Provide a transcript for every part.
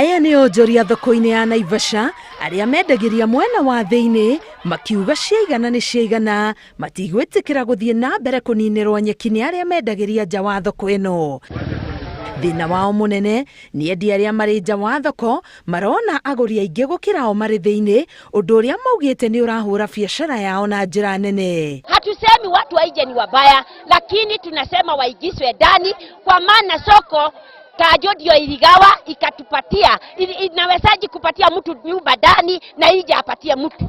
Aya nĩ onjoria thoko-inĩ ya Naivasha arĩa mendagiria mwena wa thĩinĩ makiuga ciaigana nĩ ciaigana, matigwĩtĩkĩra gũthiĩ na mbere kũninĩrwo nyeki nĩ arĩa mendagiria nja wa thoko ĩno. Thĩna wao mũnene nĩ endia arĩa marĩ nja wa thoko marona agũri aingĩ gũkĩra o marĩ thĩinĩ, ũndũ ũrĩa maugĩte nĩ ũrahũra biacara yao na njĩra nene. Hatusemi watu wa nje ni wabaya, lakini tunasema waingizwe ndani, kwa maana soko Kajo ndio iligawa ikatupatia. Inawezaje kupatia mtu nyumba ndani na ije apatie mtu?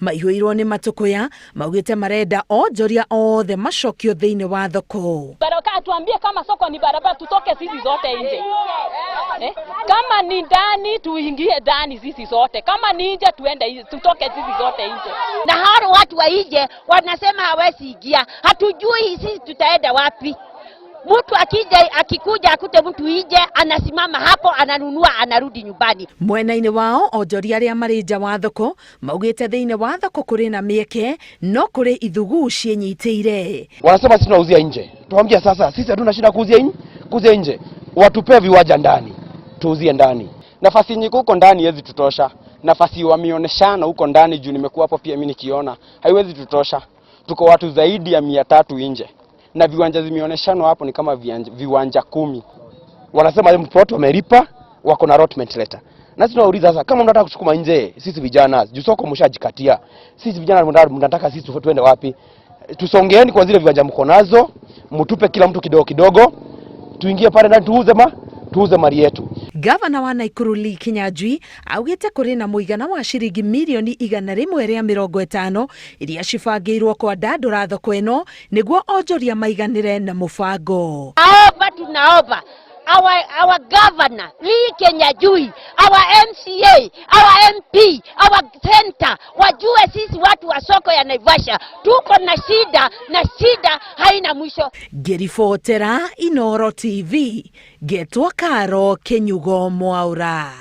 Maihũirwo nĩ matũkũya maugĩte marenda onjoria othe macokio thĩinĩ wa thoko. Baraka atuambie kama soko ni barabara, tutoke sisi zote nje. Kama ni ndani tuingie ndani sisi zote, kama ni nje tuende tutoke sisi zote nje. Na hao watu wa nje wanasema hawezi ingia, hatujui sisi tutaenda wapi. Mtu akikuja akute mtu nje anasimama hapo ananunua anarudi nyumbani. Mwena-inĩ wao onjoria arĩa marĩ nja wa thoko maugĩte thĩinĩ wa thoko kũrĩ na mĩeke no kũrĩ ithugu ciĩnyitĩire. Wanasema sisi tunauzia nje. Tuambia sasa sisi hatuna shida kuuzia nje. Watupe viwanja ndani. Tuuzie ndani. Nafasi nyingi huko ndani haiwezi tutosha. Nafasi wameoneshana huko ndani juu nimekuwa hapo pia mimi nikiona haiwezi tutosha. Tuko watu zaidi ya 300 nje. Na viwanja zimeoneshana hapo ni kama viwanja 10. Wanasema mpoto wamelipa, wako na allotment letter. Na sisi tunauliza sasa kama mnataka kuchukua nje, sisi vijana, juu soko mshajikatia. Sisi vijana mnataka sisi tuende wapi? Tusongeeni kwa zile viwanja mko nazo, mtupe kila mtu kidogo kidogo. Tuingie pale ndani tuuze mali yetu. Gavana wa Nakuru Lee Kinyanjui augĩte kũrĩ na mũigana wa ciringi milioni 150 iria cibangĩirwo kwandandũra thoko ĩno nĩguo onjoria maiganĩre na mũbango. Tunaomba our governor Lee Kinyanjui, our MCA, our MP, our senator wajue sisi watu wa soko ya Naivasha tuko na shida haina mwisho. Ngĩribotera Inooro TV, Getwa Karo Kenyugo Mwaura.